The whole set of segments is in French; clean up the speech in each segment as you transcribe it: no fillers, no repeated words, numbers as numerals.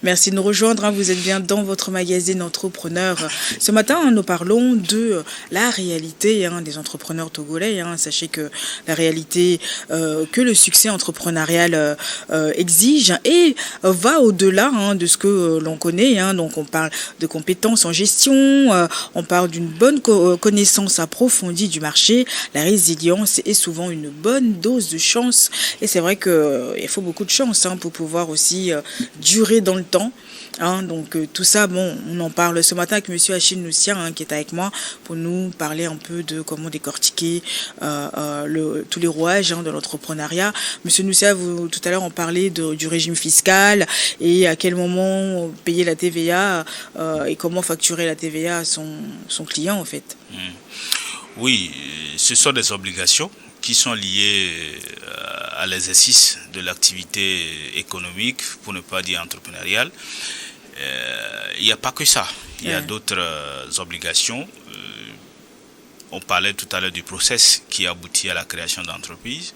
Merci de nous rejoindre. Vous êtes bien dans votre magazine Entrepreneur. Ce matin, nous parlons de la réalité des entrepreneurs togolais. Sachez que la réalité que le succès entrepreneurial exige et va au-delà de ce que l'on connaît. Donc, on parle de compétences en gestion, on parle d'une bonne connaissance approfondie du marché. La résilience est souvent une bonne dose de chance. Et c'est vrai qu'il faut beaucoup de chance pour pouvoir aussi durer dans le temps. Donc tout ça, on en parle ce matin avec monsieur Achille Noussia qui est avec moi pour nous parler un peu de comment décortiquer tous les rouages de l'entrepreneuriat. Monsieur Noussia, vous tout à l'heure on parlait du régime fiscal et à quel moment payer la TVA et comment facturer la TVA à son client en fait. Oui, ce sont des obligations qui sont liées à l'exercice de l'activité économique, pour ne pas dire entrepreneuriale. Il n'y a pas que ça. Il y a d'autres obligations. On parlait tout à l'heure du process qui aboutit à la création d'entreprises.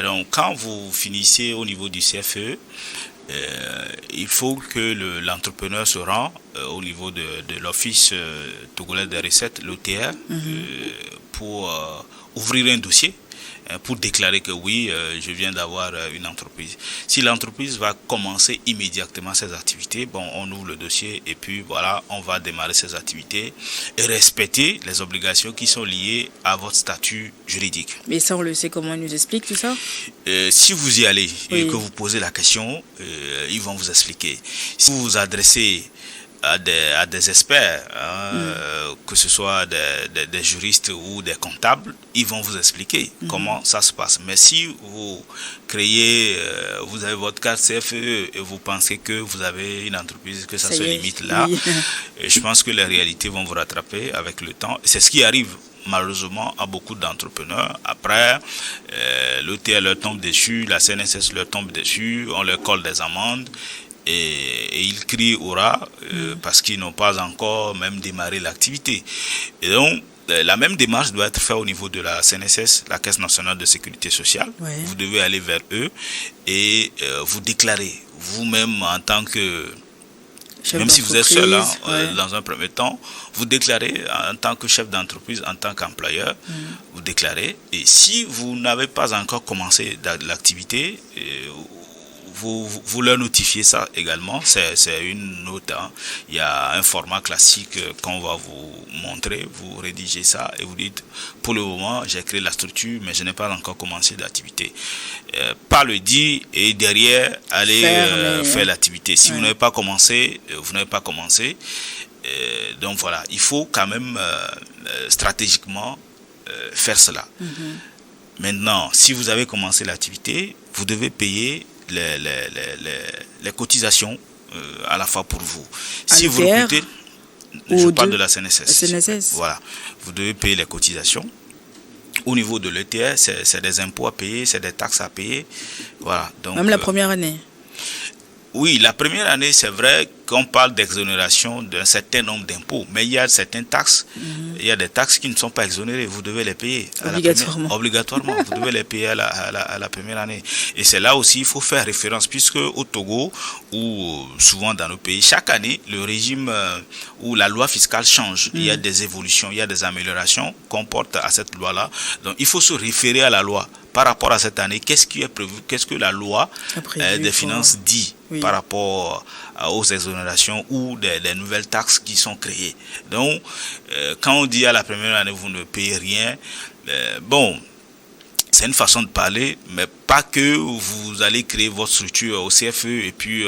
Donc, quand vous finissez au niveau du CFE, il faut que l'entrepreneur se rend au niveau de l'Office togolais des recettes, l'OTR, pour ouvrir un dossier, pour déclarer que oui, je viens d'avoir une entreprise. Si l'entreprise va commencer immédiatement ses activités, on ouvre le dossier et puis voilà, on va démarrer ses activités et respecter les obligations qui sont liées à votre statut juridique. Mais ça, on le sait, comment ils nous expliquent tout ça? Si vous y allez et que vous posez la question, ils vont vous expliquer. Si vous vous adressez à des experts, que ce soit des juristes ou des comptables, ils vont vous expliquer comment ça se passe. Mais si vous créez, vous avez votre carte CFE et vous pensez que vous avez une entreprise, que ça se limite là, je pense que les réalités vont vous rattraper avec le temps. C'est ce qui arrive malheureusement à beaucoup d'entrepreneurs. Après, l'OTL leur tombe dessus, la CNSS leur tombe dessus, on leur colle des amendes. Et ils crient au rat parce qu'ils n'ont pas encore même démarré l'activité. Et donc, la même démarche doit être faite au niveau de la CNSS, la Caisse nationale de sécurité sociale. Ouais. Vous devez aller vers eux et vous déclarer vous-même en tant que... Même si vous êtes seul dans un premier temps, vous déclarez en tant que chef d'entreprise, en tant qu'employeur, vous déclarez. Et si vous n'avez pas encore commencé l'activité, vous leur notifiez ça également, c'est une note. Il y a un format classique qu'on va vous montrer, vous rédigez ça et vous dites, pour le moment, j'ai créé la structure, mais je n'ai pas encore commencé l'activité. Pas le dire et derrière, aller faire l'activité. Si vous n'avez pas commencé, vous n'avez pas commencé. Donc voilà, il faut quand même stratégiquement faire cela. Maintenant, si vous avez commencé l'activité, vous devez payer les cotisations à la fois pour vous. Si vous recrutez, je parle de la CNSS. Voilà, vous devez payer les cotisations. Au niveau de l'ETR, c'est des impôts à payer, c'est des taxes à payer. Voilà. Donc, même la première année. Oui, la première année, c'est vrai qu'on parle d'exonération d'un certain nombre d'impôts, mais il y a certaines taxes, il y a des taxes qui ne sont pas exonérées, vous devez les payer. Obligatoirement, vous devez les payer à la première année. Et c'est là aussi, il faut faire référence, puisque au Togo, ou souvent dans nos pays, chaque année, le régime ou la loi fiscale change. Il y a des évolutions, il y a des améliorations qu'on porte à cette loi-là. Donc, il faut se référer à la loi. Par rapport à cette année, qu'est-ce qui est prévu, qu'est-ce que la loi des finances dit par rapport aux exonérations ou des nouvelles taxes qui sont créées. Donc, quand on dit à la première année, vous ne payez rien, c'est une façon de parler, mais pas que vous allez créer votre structure au CFE et puis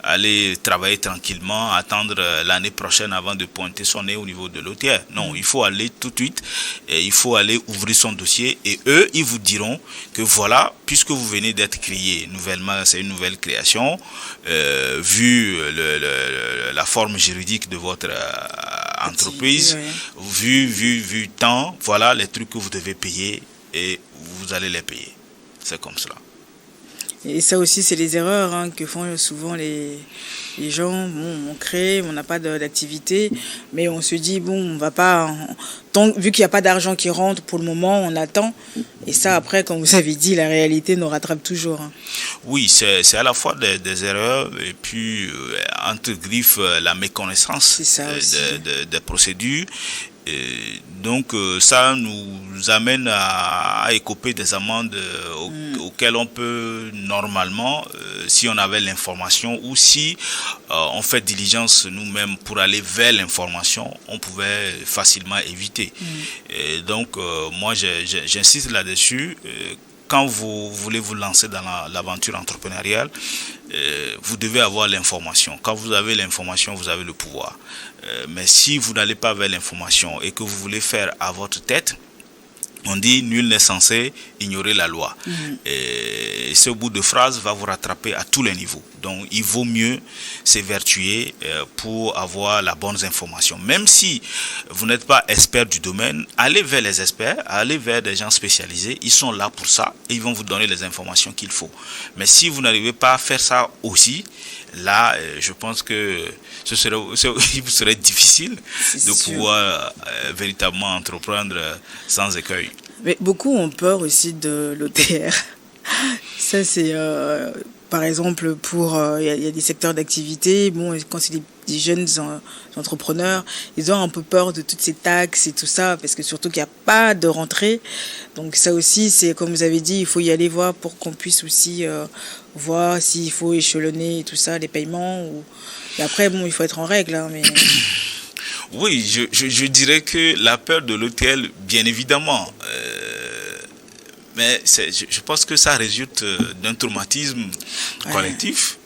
aller travailler tranquillement, attendre l'année prochaine avant de pointer son nez au niveau de l'OTR. Non, il faut aller tout de suite, et il faut aller ouvrir son dossier et eux, ils vous diront que voilà, puisque vous venez d'être créé nouvellement, c'est une nouvelle création, vu la forme juridique de votre entreprise, vu tant, voilà les trucs que vous devez payer et vous allez les payer. C'est comme cela. Et ça aussi, c'est les erreurs que font souvent les gens. Bon, on crée, on n'a pas d'activité, mais on se dit, bon, on va pas... vu qu'il n'y a pas d'argent qui rentre pour le moment, on attend. Et ça, après, comme vous avez dit, la réalité nous rattrape toujours. Oui, c'est à la fois des erreurs et puis, entre griffes, la méconnaissance des procédures. Et donc ça nous amène à écoper des amendes auxquelles on peut normalement, si on avait l'information ou si on fait diligence nous-mêmes pour aller vers l'information, on pouvait facilement éviter. Et donc moi j'insiste là-dessus. Quand vous voulez vous lancer dans l'aventure entrepreneuriale, vous devez avoir l'information. Quand vous avez l'information, vous avez le pouvoir. Mais si vous n'allez pas vers l'information et que vous voulez faire à votre tête, on dit nul n'est censé ignorer la loi. Et ce bout de phrase va vous rattraper à tous les niveaux. Donc il vaut mieux s'évertuer pour avoir la bonne information. Même si vous n'êtes pas expert du domaine, allez vers les experts, allez vers des gens spécialisés. Ils sont là pour ça et ils vont vous donner les informations qu'il faut. Mais si vous n'arrivez pas à faire ça aussi, là, je pense que il vous serait difficile de pouvoir véritablement entreprendre sans écueil. Mais beaucoup ont peur aussi de l'OTR. Ça, c'est... par exemple, il y a des secteurs d'activité, bon, quand c'est des jeunes entrepreneurs, ils ont un peu peur de toutes ces taxes et tout ça, parce que surtout qu'il n'y a pas de rentrée. Donc ça aussi, c'est comme vous avez dit, il faut y aller voir pour qu'on puisse aussi voir s'il faut échelonner et tout ça, les paiements. Et après, bon, il faut être en règle. Mais... Oui, je dirais que la peur de l'hôtel, bien évidemment, mais je pense que ça résulte d'un traumatisme collectif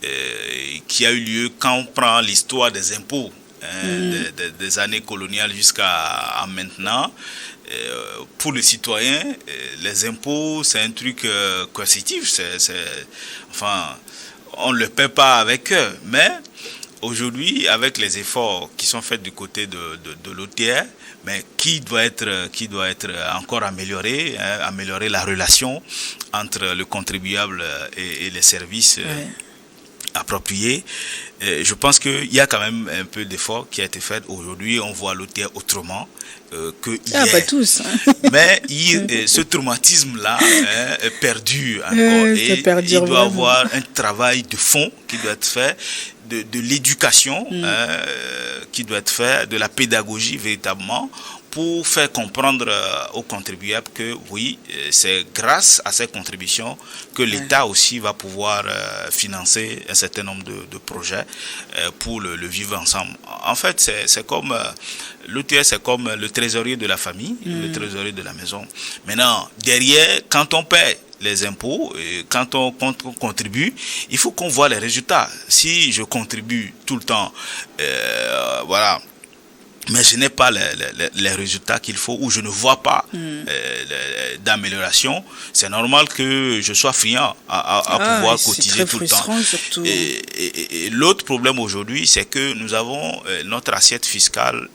qui a eu lieu quand on prend l'histoire des impôts des années coloniales jusqu'à maintenant. Pour le citoyen, les impôts, c'est un truc coercitif. Enfin, on ne le paie pas avec eux. Mais aujourd'hui, avec les efforts qui sont faits du côté de l'OTR, mais qui doit être encore amélioré, améliorer la relation entre le contribuable et les services appropriés. Je pense qu'il y a quand même un peu d'effort qui a été fait. Aujourd'hui, on voit l'OTR autrement que hier. Pas tous. Mais ce traumatisme-là est perdu encore. Et il doit y avoir un travail de fond qui doit être fait, de l'éducation qui doit être fait, de la pédagogie véritablement, pour faire comprendre aux contribuables que oui, c'est grâce à ces contributions que l'État aussi va pouvoir financer un certain nombre de projets pour le vivre ensemble. En fait, c'est comme l'OTR, c'est comme le trésorier de la famille, le trésorier de la maison. Maintenant, derrière, quand on paie les impôts, et quand on contribue, il faut qu'on voit les résultats. Si je contribue tout le temps, voilà, mais je n'ai pas les résultats qu'il faut, ou je ne vois pas d'amélioration, c'est normal que je sois friand à pouvoir cotiser tout le temps. Surtout. Et l'autre problème aujourd'hui, c'est que nous avons notre assiette fiscale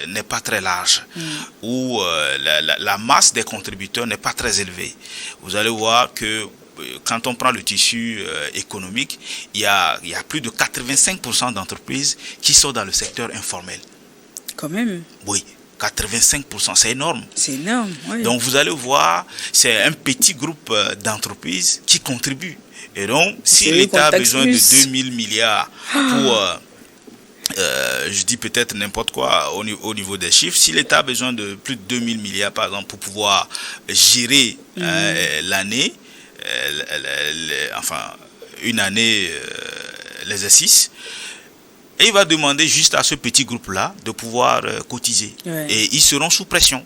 n'est pas très large, où la masse des contributeurs n'est pas très élevée. Vous allez voir que quand on prend le tissu économique, il y a plus de 85% d'entreprises qui sont dans le secteur informel. Quand même. Oui, 85%, c'est énorme. C'est énorme, oui. Donc vous allez voir, c'est un petit groupe d'entreprises qui contribuent. Et donc, si l'État a besoin de 2000 milliards pour, je dis peut-être n'importe quoi au niveau des chiffres, si l'État a besoin de plus de 2000 milliards, par exemple, pour pouvoir gérer l'année, enfin, une année, l'exercice, et il va demander juste à ce petit groupe-là de pouvoir cotiser. Et ils seront sous pression.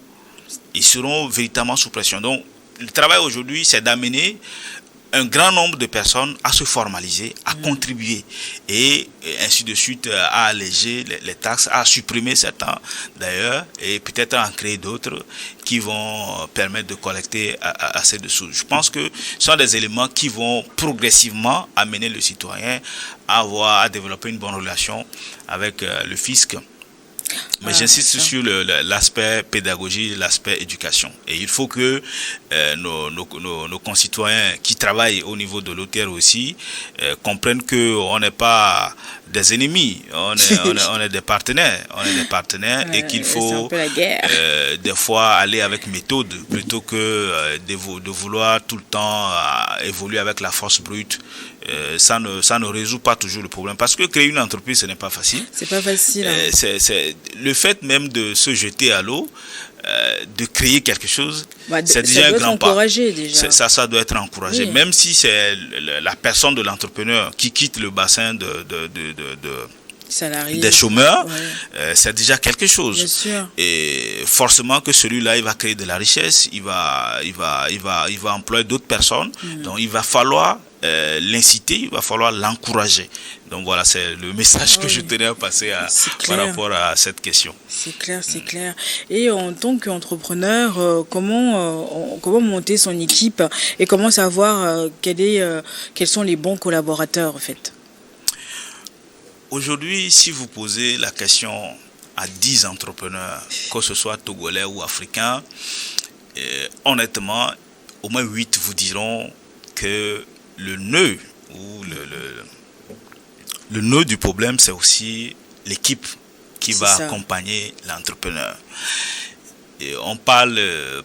Ils seront véritablement sous pression. Donc, le travail aujourd'hui, c'est d'amener un grand nombre de personnes à se formaliser, à contribuer et ainsi de suite, à alléger les taxes, à supprimer certains d'ailleurs et peut-être à en créer d'autres qui vont permettre de collecter assez de sous. Je pense que ce sont des éléments qui vont progressivement amener le citoyen à développer une bonne relation avec le fisc Mais j'insiste sur l'aspect pédagogie, l'aspect éducation. Et il faut que nos concitoyens qui travaillent au niveau de l'OTR aussi comprennent qu'on n'est pas des ennemis, on est des partenaires. Et qu'il faut des fois aller avec méthode plutôt que de vouloir tout le temps évoluer avec la force brute. Ça ne résout pas toujours le problème. Parce que créer une entreprise, ce n'est pas facile. C'est pas facile. C'est le fait même de se jeter à l'eau, de créer quelque chose, c'est déjà un grand pas. Déjà. Ça doit être encouragé. Oui. Même si c'est la personne de l'entrepreneur qui quitte le bassin des chômeurs, c'est déjà quelque chose. Bien sûr. Et forcément que celui-là, il va créer de la richesse, il va employer d'autres personnes. Donc il va falloir l'inciter, il va falloir l'encourager. Donc voilà, c'est le message que je tenais à passer par rapport à cette question. C'est clair, c'est clair. Et en tant qu'entrepreneur, comment monter son équipe et comment savoir quels sont les bons collaborateurs en fait? Aujourd'hui, si vous posez la question à 10 entrepreneurs, que ce soit togolais ou africains, honnêtement, au moins 8 vous diront que le nœud ou le nœud du problème, c'est aussi l'équipe qui va accompagner l'entrepreneur. Et on parle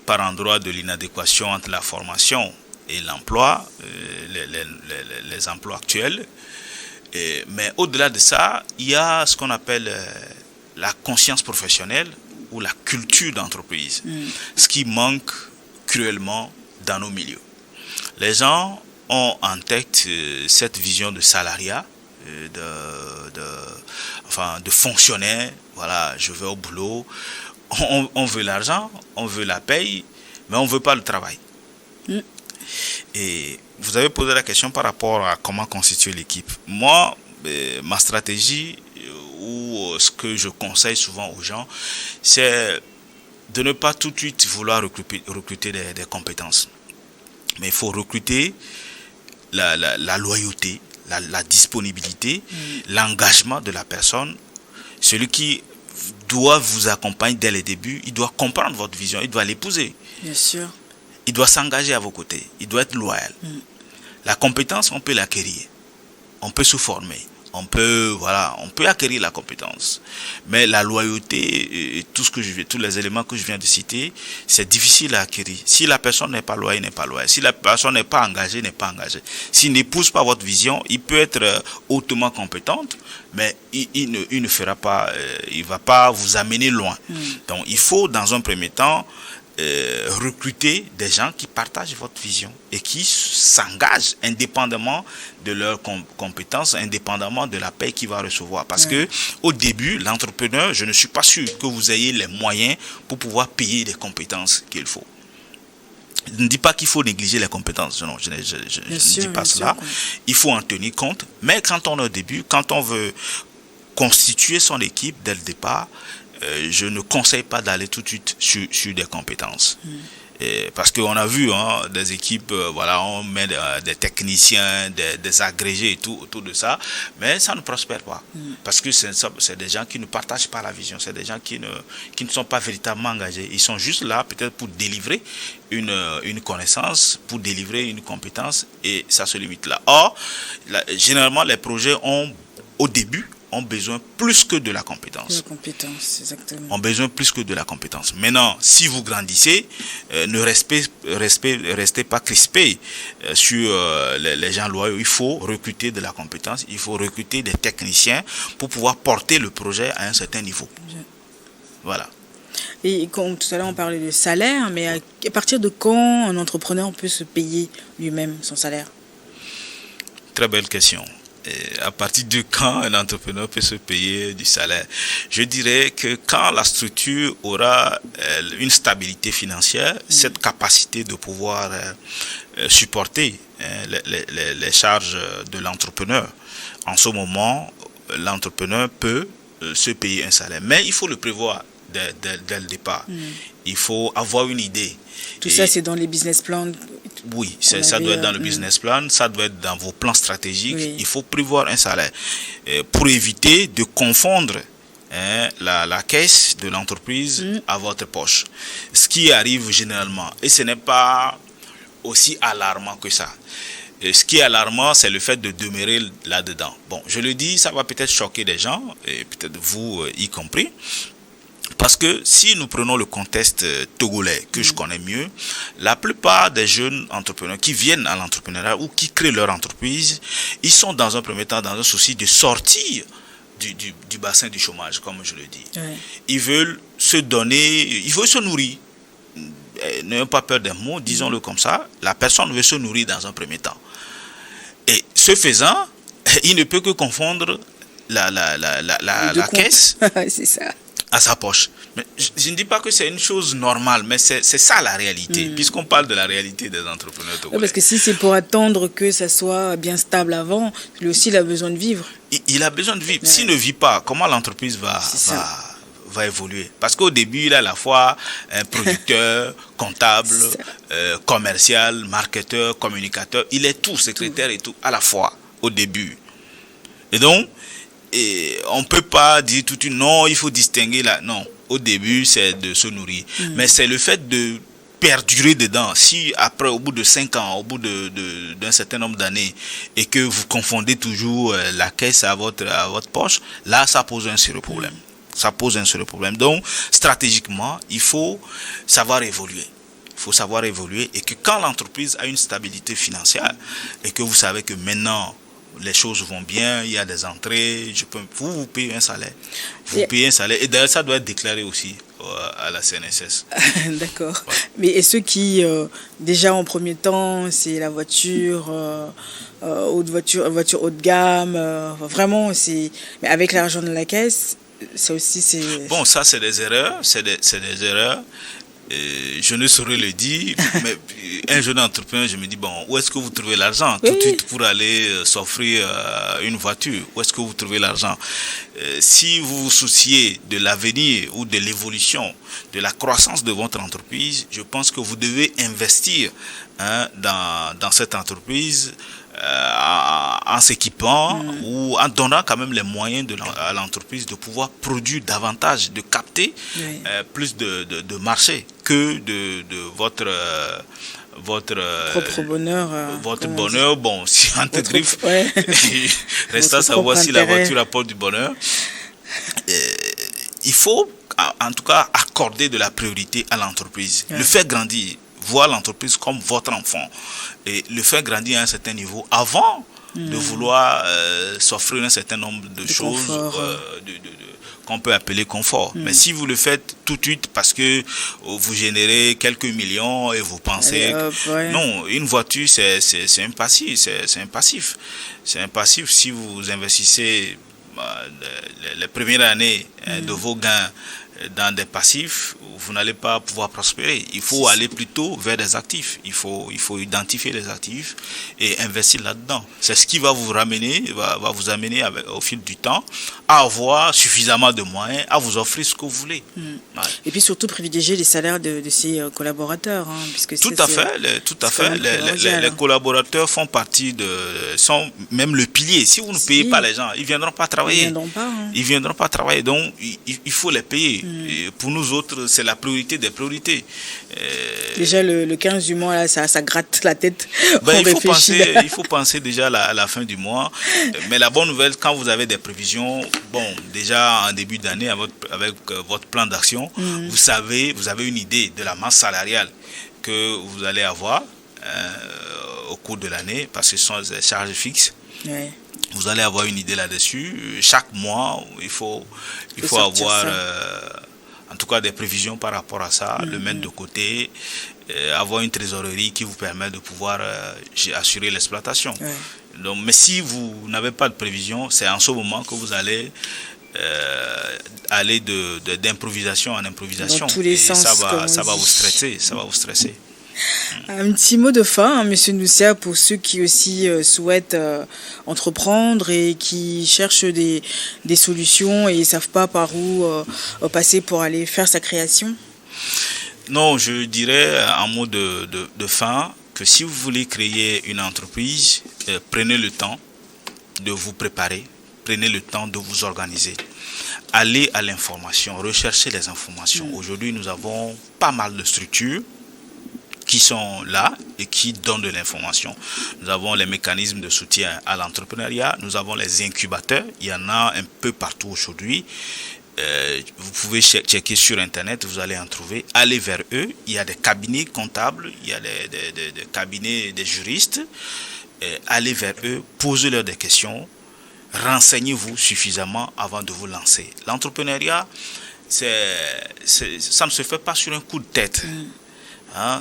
par endroit de l'inadéquation entre la formation et l'emploi, les emplois actuels. Mais au-delà de ça, il y a ce qu'on appelle la conscience professionnelle ou la culture d'entreprise, ce qui manque cruellement dans nos milieux. Les gens ont en tête cette vision de salariat, de fonctionnaire. Voilà, je vais au boulot, on veut l'argent, on veut la paye, mais on ne veut pas le travail. Et vous avez posé la question par rapport à comment constituer l'équipe. Moi, ma stratégie ou ce que je conseille souvent aux gens, c'est de ne pas tout de suite vouloir recruter des compétences. Mais il faut recruter la loyauté, la disponibilité, l'engagement de la personne. Celui qui doit vous accompagner dès le début, il doit comprendre votre vision, il doit l'épouser. Bien sûr. Il doit s'engager à vos côtés, il doit être loyal. La compétence, on peut l'acquérir, on peut se former, on peut acquérir la compétence. Mais la loyauté, et tous les éléments que je viens de citer, c'est difficile à acquérir. Si la personne n'est pas loyale, n'est pas loyale. Si la personne n'est pas engagée, n'est pas engagée. S'il n'épouse pas votre vision, il peut être hautement compétente, mais il ne fera pas, il va pas vous amener loin. Donc il faut, dans un premier temps, recruter des gens qui partagent votre vision et qui s'engagent indépendamment de leurs compétences, indépendamment de la paie qu'il va recevoir. Parce que au début, l'entrepreneur, je ne suis pas sûr que vous ayez les moyens pour pouvoir payer les compétences qu'il faut. Je ne dis pas qu'il faut négliger les compétences, non, je ne dis pas cela. Il faut en tenir compte. Mais quand on est au début, quand on veut constituer son équipe dès le départ, je ne conseille pas d'aller tout de suite sur des compétences. Parce qu'on a vu des équipes, on met des techniciens, des agrégés et tout autour de ça, mais ça ne prospère pas. Parce que c'est des gens qui ne partagent pas la vision, c'est des gens qui ne sont pas véritablement engagés. Ils sont juste là peut-être pour délivrer une connaissance, pour délivrer une compétence, et ça se limite là. Or, généralement, les projets au début, ont besoin plus que de la compétence. De la compétence, exactement. Ont besoin plus que de la compétence. Maintenant, si vous grandissez, ne restez pas crispé sur les gens loyaux. Il faut recruter de la compétence, il faut recruter des techniciens pour pouvoir porter le projet à un certain niveau. Voilà. Et comme tout à l'heure on parlait de salaire, mais à partir de quand un entrepreneur peut se payer lui-même son salaire? Très belle question. Et à partir de quand un entrepreneur peut se payer du salaire? Je dirais que quand la structure aura une stabilité financière, cette capacité de pouvoir supporter les charges de l'entrepreneur, en ce moment, l'entrepreneur peut se payer un salaire. Mais il faut le prévoir dès le départ. Il faut avoir une idée. Tout ça, c'est dans les business plans. Oui, ça doit être dans le business plan, ça doit être dans vos plans stratégiques. Oui. Il faut prévoir un salaire pour éviter de confondre la caisse de l'entreprise à votre poche. Ce qui arrive généralement, et ce n'est pas aussi alarmant que ça. Ce qui est alarmant, c'est le fait de demeurer là-dedans. Bon, je le dis, ça va peut-être choquer des gens, et peut-être vous y compris. Parce que si nous prenons le contexte togolais, que je connais mieux, la plupart des jeunes entrepreneurs qui viennent à l'entrepreneuriat ou qui créent leur entreprise, ils sont dans un premier temps dans un souci de sortir du bassin du chômage, comme je le dis. Ouais. Ils veulent se donner, ils veulent se nourrir. N'ayons pas peur des mots, disons-le comme ça. La personne veut se nourrir dans un premier temps. Et ce faisant, il ne peut que confondre la caisse c'est ça. À sa poche. Mais je ne dis pas que c'est une chose normale, mais c'est ça la réalité, puisqu'on parle de la réalité des entrepreneurs togolais. Parce que si c'est pour attendre que ça soit bien stable avant, lui aussi il a besoin de vivre. Il a besoin de vivre. Ouais. S'il ne vit pas, comment l'entreprise va évoluer? Parce qu'au début, il est à la fois un producteur, comptable, commercial, marketeur, communicateur. Il est tout, secrétaire et tout, à la fois, au début. Et donc, on ne peut pas dire tout non, il faut distinguer là. Non, au début, c'est de se nourrir. Mais c'est le fait de perdurer dedans. Si après, au bout de 5 ans, au bout d'un certain nombre d'années, et que vous confondez toujours la caisse à votre poche, là, ça pose un sérieux problème. Ça pose un sérieux problème. Donc, stratégiquement, il faut savoir évoluer. Il faut savoir évoluer et que quand l'entreprise a une stabilité financière et que vous savez que maintenant, les choses vont bien, il y a des entrées, vous payez un salaire. Vous payez un salaire. Et d'ailleurs, ça doit être déclaré aussi à la CNSS. D'accord. Ouais. Mais et ceux qui, déjà en premier temps, c'est la voiture, voiture haut de gamme, vraiment, c'est... Mais avec l'argent de la caisse, ça aussi, c'est... Bon, ça, c'est des erreurs. C'est des erreurs. Je ne saurais le dire, mais un jeune entrepreneur, je me dis, bon, où est-ce que vous trouvez l'argent tout de suite pour aller s'offrir une voiture? Où est-ce que vous trouvez l'argent? Si vous vous souciez de l'avenir ou de l'évolution, de la croissance de votre entreprise, je pense que vous devez investir dans cette entreprise en s'équipant ou en donnant quand même les moyens à l'entreprise de pouvoir produire davantage, de capter plus de marché que de votre propre bonheur. Votre bonheur, bon, si entre griffes, reste à savoir si la voiture apporte du bonheur. Il faut en tout cas accorder de la priorité à l'entreprise, le faire grandir, voir l'entreprise comme votre enfant et le faire grandir à un certain niveau avant de vouloir s'offrir un certain nombre de choses qu'on peut appeler confort. Mais si vous le faites tout de suite parce que vous générez quelques millions et vous pensez... Non, une voiture, c'est un passif. C'est un passif. C'est un passif. Si vous investissez les premières années de vos gains dans des passifs, vous n'allez pas pouvoir prospérer. Il faut aller plutôt vers des actifs. Il faut identifier les actifs et investir là-dedans. C'est ce qui va vous ramener, va vous amener au fil du temps à avoir suffisamment de moyens, à vous offrir ce que vous voulez. Et puis surtout privilégier les salaires de ces collaborateurs. Puisque tout à fait. Les collaborateurs font partie sont même le pilier. Si vous ne payez pas les gens, ils ne viendront pas travailler. Ils ne viendront pas travailler. Donc, il faut les payer. Et pour nous autres, c'est la priorité des priorités. Déjà, le 15 du mois, là, ça gratte la tête. Il faut penser déjà à la fin du mois. Mais la bonne nouvelle, quand vous avez des prévisions, bon, déjà en début d'année, avec votre plan d'action, vous avez une idée de la masse salariale que vous allez avoir au cours de l'année, parce que ce sont des charges fixes. Vous allez avoir une idée là-dessus. Chaque mois, il faut avoir en tout cas des prévisions par rapport à ça, le mettre de côté, avoir une trésorerie qui vous permet de pouvoir assurer l'exploitation. Donc, mais si vous n'avez pas de prévision, c'est en ce moment que vous allez aller d'improvisation en improvisation. Dans tous les sens, ça va vous stresser. Un petit mot de fin, Monsieur Noussia, pour ceux qui aussi souhaitent entreprendre et qui cherchent des solutions et ne savent pas par où passer pour aller faire sa création. Non, je dirais en mot de fin que si vous voulez créer une entreprise, prenez le temps de vous préparer prenez le temps de vous organiser. Allez à l'information, recherchez les informations. Aujourd'hui, nous avons pas mal de structures qui sont là et qui donnent de l'information. Nous avons les mécanismes de soutien à l'entrepreneuriat, nous avons les incubateurs, il y en a un peu partout aujourd'hui. Vous pouvez checker sur Internet, vous allez en trouver. Allez vers eux, il y a des cabinets comptables, il y a des cabinets des juristes. Allez vers eux, posez-leur des questions, renseignez-vous suffisamment avant de vous lancer. L'entrepreneuriat, ça ne se fait pas sur un coup de tête.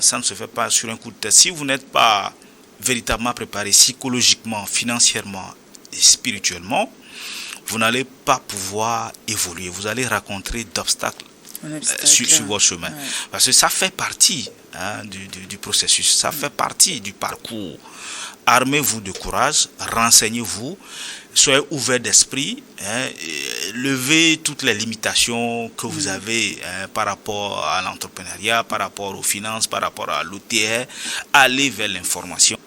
Ça ne se fait pas sur un coup de tête. Si vous n'êtes pas véritablement préparé psychologiquement, financièrement et spirituellement, vous n'allez pas pouvoir évoluer. Vous allez rencontrer d'obstacles sur votre chemin. Ouais. Parce que ça fait partie du processus, ça fait partie du parcours. Armez-vous de courage, renseignez-vous, soyez ouverts d'esprit, levez toutes les limitations que vous avez par rapport à l'entrepreneuriat, par rapport aux finances, par rapport à l'OTR, allez vers l'information.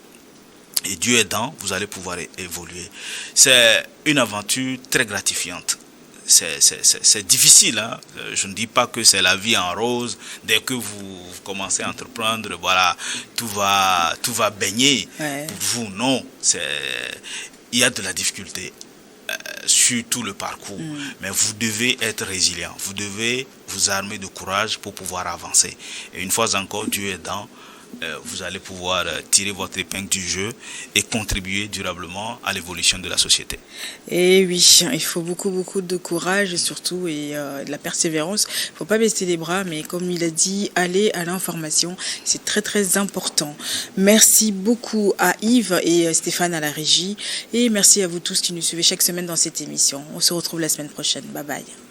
Et Dieu aidant, vous allez pouvoir évoluer. C'est une aventure très gratifiante. C'est difficile, hein? Je ne dis pas que c'est la vie en rose. Dès que vous commencez à entreprendre, voilà, tout va baigner. Ouais. Pour vous, non. Il y a de la difficulté sur tout le parcours. Mais vous devez être résilient. Vous devez vous armer de courage pour pouvoir avancer. Et une fois encore, Dieu aidant, vous allez pouvoir tirer votre épingle du jeu et contribuer durablement à l'évolution de la société. Et oui, il faut beaucoup de courage et surtout de la persévérance. Il ne faut pas baisser les bras, mais comme il a dit, aller à l'information, c'est très important. Merci beaucoup à Yves et Stéphane à la régie et merci à vous tous qui nous suivez chaque semaine dans cette émission. On se retrouve la semaine prochaine. Bye bye.